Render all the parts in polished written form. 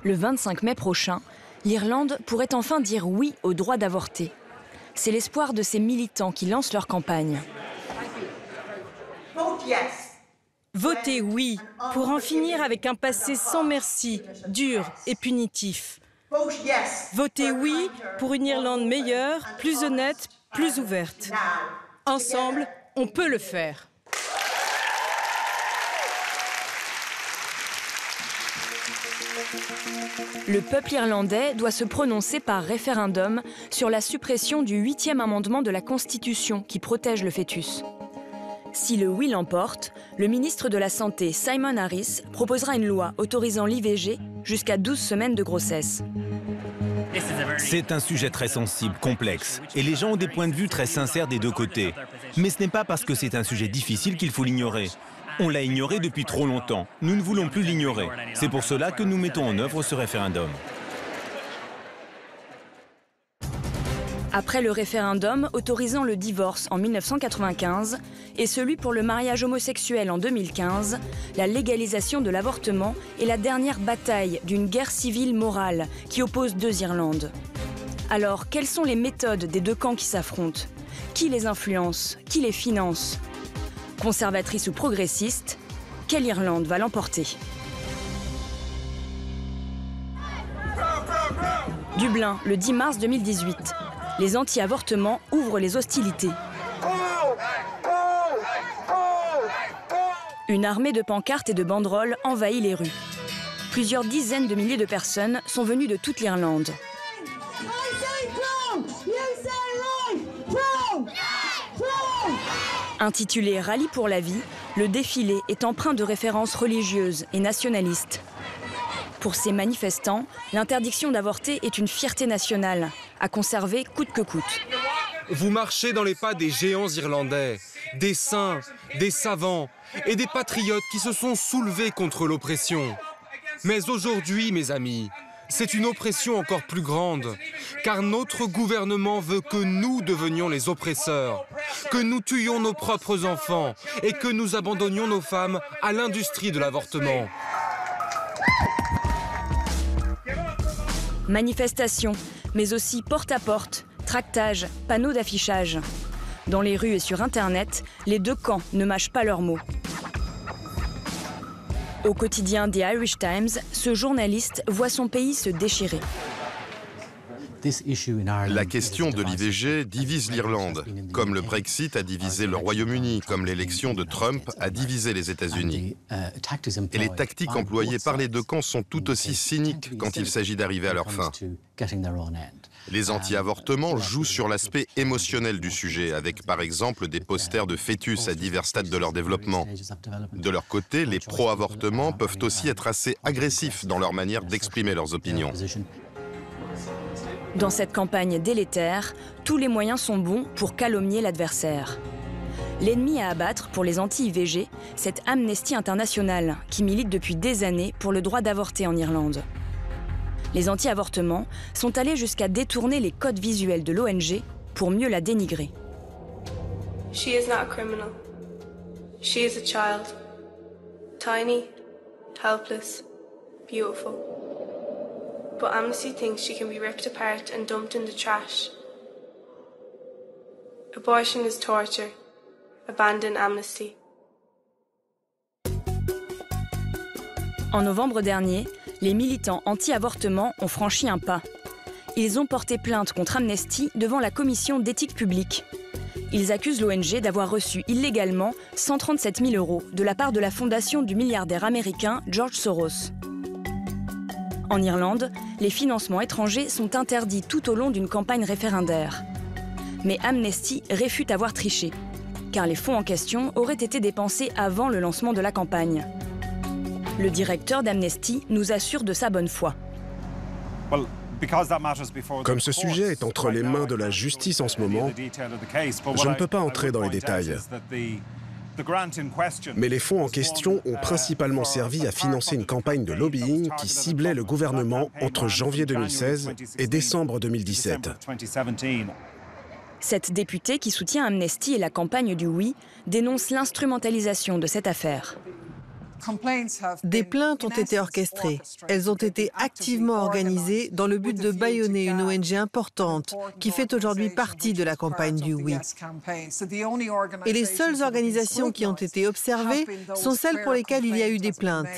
Le 25 mai prochain, l'Irlande pourrait enfin dire oui au droit d'avorter. C'est l'espoir de ces militants qui lancent leur campagne. Votez oui pour en finir avec un passé sans merci, dur et punitif. Votez oui pour une Irlande meilleure, plus honnête, plus ouverte. Ensemble, on peut le faire. Le peuple irlandais doit se prononcer par référendum sur la suppression du 8e amendement de la Constitution qui protège le fœtus. Si le oui l'emporte, le ministre de la Santé, Simon Harris, proposera une loi autorisant l'IVG jusqu'à 12 semaines de grossesse. C'est un sujet très sensible, complexe, et les gens ont des points de vue très sincères des deux côtés. Mais ce n'est pas parce que c'est un sujet difficile qu'il faut l'ignorer. On l'a ignoré depuis trop longtemps. Nous ne voulons plus l'ignorer. C'est pour cela que nous mettons en œuvre ce référendum. Après le référendum autorisant le divorce en 1995 et celui pour le mariage homosexuel en 2015, la légalisation de l'avortement est la dernière bataille d'une guerre civile morale qui oppose deux Irlandes. Alors, quelles sont les méthodes des deux camps qui s'affrontent? Qui les influence? Qui les finance? Conservatrice ou progressiste, quelle Irlande va l'emporter? Dublin, le 10 mars 2018. Les anti-avortements ouvrent les hostilités. Une armée de pancartes et de banderoles envahit les rues. Plusieurs dizaines de milliers de personnes sont venues de toute l'Irlande. Intitulé Rallye pour la vie, le défilé est empreint de références religieuses et nationalistes. Pour ces manifestants, l'interdiction d'avorter est une fierté nationale, à conserver coûte que coûte. Vous marchez dans les pas des géants irlandais, des saints, des savants et des patriotes qui se sont soulevés contre l'oppression. Mais aujourd'hui, mes amis, c'est une oppression encore plus grande, car notre gouvernement veut que nous devenions les oppresseurs, que nous tuions nos propres enfants et que nous abandonnions nos femmes à l'industrie de l'avortement. Manifestations, mais aussi porte-à-porte, tractages, panneaux d'affichage. Dans les rues et sur Internet, les deux camps ne mâchent pas leurs mots. Au quotidien The Irish Times, ce journaliste voit son pays se déchirer. La question de l'IVG divise l'Irlande, comme le Brexit a divisé le Royaume-Uni, comme l'élection de Trump a divisé les États-Unis. Et les tactiques employées par les deux camps sont tout aussi cyniques quand il s'agit d'arriver à leur fin. Les anti-avortements jouent sur l'aspect émotionnel du sujet, avec par exemple des posters de fœtus à divers stades de leur développement. De leur côté, les pro-avortements peuvent aussi être assez agressifs dans leur manière d'exprimer leurs opinions. Dans cette campagne délétère, tous les moyens sont bons pour calomnier l'adversaire. L'ennemi à abattre pour les anti-IVG, c'est Amnesty International, qui milite depuis des années pour le droit d'avorter en Irlande. Les anti-avortements sont allés jusqu'à détourner les codes visuels de l'ONG pour mieux la dénigrer. She is not a criminal. She is a child. Tiny, helpless, beautiful. But Amnesty thinks she can be ripped apart and dumped in the trash. Abortion is torture. Abandon Amnesty. En novembre dernier, les militants anti-avortement ont franchi un pas. Ils ont porté plainte contre Amnesty devant la commission d'éthique publique. Ils accusent l'ONG d'avoir reçu illégalement 137 000 € de la part de la fondation du milliardaire américain George Soros. En Irlande, les financements étrangers sont interdits tout au long d'une campagne référendaire. Mais Amnesty réfute avoir triché, car les fonds en question auraient été dépensés avant le lancement de la campagne. Le directeur d'Amnesty nous assure de sa bonne foi. Comme ce sujet est entre les mains de la justice en ce moment, je ne peux pas entrer dans les détails. Mais les fonds en question ont principalement servi à financer une campagne de lobbying qui ciblait le gouvernement entre janvier 2016 et décembre 2017. Cette députée qui soutient Amnesty et la campagne du oui dénonce l'instrumentalisation de cette affaire. Des plaintes ont été orchestrées. Elles ont été activement organisées dans le but de bâillonner une ONG importante qui fait aujourd'hui partie de la campagne du oui. Et les seules organisations qui ont été observées sont celles pour lesquelles il y a eu des plaintes.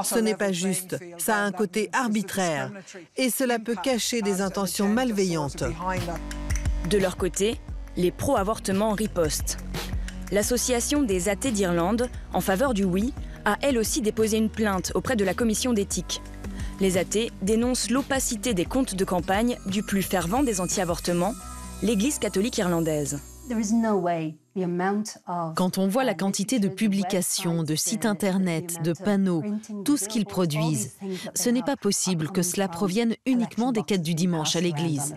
Ce n'est pas juste, ça a un côté arbitraire et cela peut cacher des intentions malveillantes. De leur côté, les pro-avortements ripostent. L'Association des athées d'Irlande, en faveur du oui, a elle aussi déposé une plainte auprès de la commission d'éthique. Les athées dénoncent l'opacité des comptes de campagne du plus fervent des anti-avortements, l'Église catholique irlandaise. Quand on voit la quantité de publications, de sites internet, de panneaux, tout ce qu'ils produisent, ce n'est pas possible que cela provienne uniquement des quêtes du dimanche à l'église.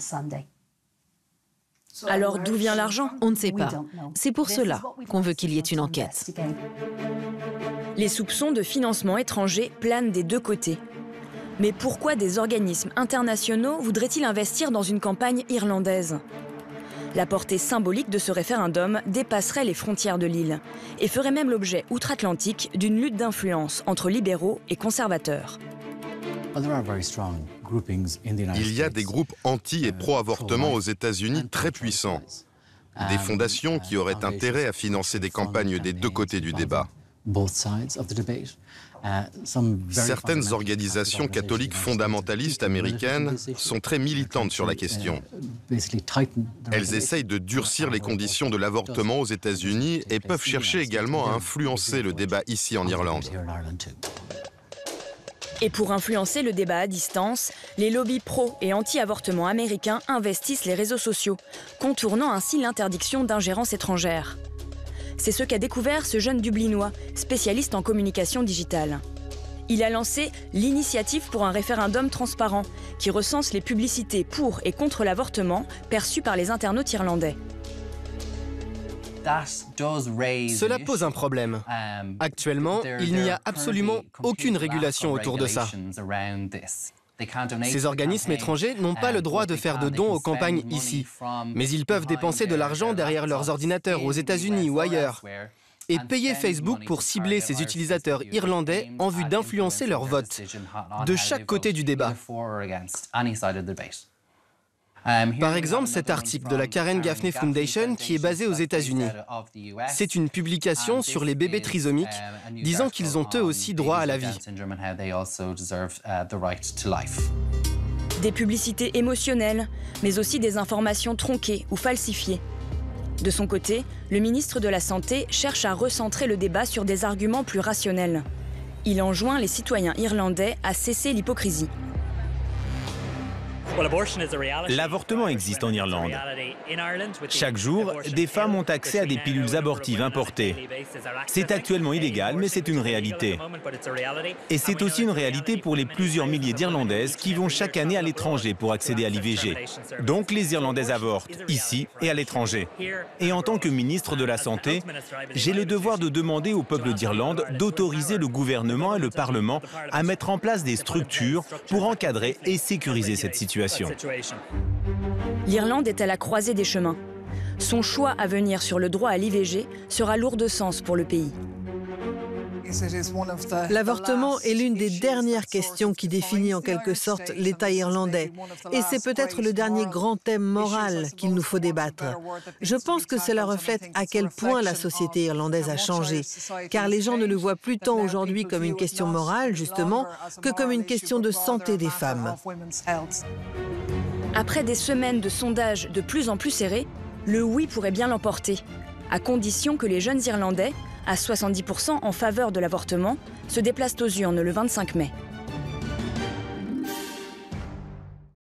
Alors d'où vient l'argent? On ne sait pas. C'est pour cela qu'on veut qu'il y ait une enquête. Les soupçons de financement étranger planent des deux côtés. Mais pourquoi des organismes internationaux voudraient-ils investir dans une campagne irlandaise? La portée symbolique de ce référendum dépasserait les frontières de l'île et ferait même l'objet outre-Atlantique d'une lutte d'influence entre libéraux et conservateurs. Il y a des groupes anti- et pro-avortement aux États-Unis très puissants. Des fondations qui auraient intérêt à financer des campagnes des deux côtés du débat. Certaines organisations catholiques fondamentalistes américaines sont très militantes sur la question. Elles essayent de durcir les conditions de l'avortement aux États-Unis et peuvent chercher également à influencer le débat ici en Irlande. Et pour influencer le débat à distance, les lobbies pro- et anti-avortement américains investissent les réseaux sociaux, contournant ainsi l'interdiction d'ingérence étrangère. C'est ce qu'a découvert ce jeune Dublinois, spécialiste en communication digitale. Il a lancé l'initiative pour un référendum transparent, qui recense les publicités pour et contre l'avortement perçues par les internautes irlandais. Cela pose un problème. Actuellement, il n'y a absolument aucune régulation autour de ça. Ces organismes étrangers n'ont pas le droit de faire de dons aux campagnes ici, mais ils peuvent dépenser de l'argent derrière leurs ordinateurs aux États-Unis ou ailleurs et payer Facebook pour cibler ses utilisateurs irlandais en vue d'influencer leur vote, de chaque côté du débat. Par exemple, cet article de la Karen Gaffney Foundation qui est basée aux États-Unis. C'est une publication sur les bébés trisomiques, disant qu'ils ont eux aussi droit à la vie. Des publicités émotionnelles, mais aussi des informations tronquées ou falsifiées. De son côté, le ministre de la Santé cherche à recentrer le débat sur des arguments plus rationnels. Il enjoint les citoyens irlandais à cesser l'hypocrisie. L'avortement existe en Irlande. Chaque jour, des femmes ont accès à des pilules abortives importées. C'est actuellement illégal, mais c'est une réalité. Et c'est aussi une réalité pour les plusieurs milliers d'Irlandaises qui vont chaque année à l'étranger pour accéder à l'IVG. Donc les Irlandaises avortent, ici et à l'étranger. Et en tant que ministre de la Santé, j'ai le devoir de demander au peuple d'Irlande d'autoriser le gouvernement et le Parlement à mettre en place des structures pour encadrer et sécuriser cette situation. L'Irlande est à la croisée des chemins. Son choix à venir sur le droit à l'IVG sera lourd de sens pour le pays. L'avortement est l'une des dernières questions qui définit en quelque sorte l'État irlandais. Et c'est peut-être le dernier grand thème moral qu'il nous faut débattre. Je pense que cela reflète à quel point la société irlandaise a changé, car les gens ne le voient plus tant aujourd'hui comme une question morale, justement, que comme une question de santé des femmes. Après des semaines de sondages de plus en plus serrés, le oui pourrait bien l'emporter, à condition que les jeunes Irlandais, à 70% en faveur de l'avortement, se déplacent aux urnes le 25 mai.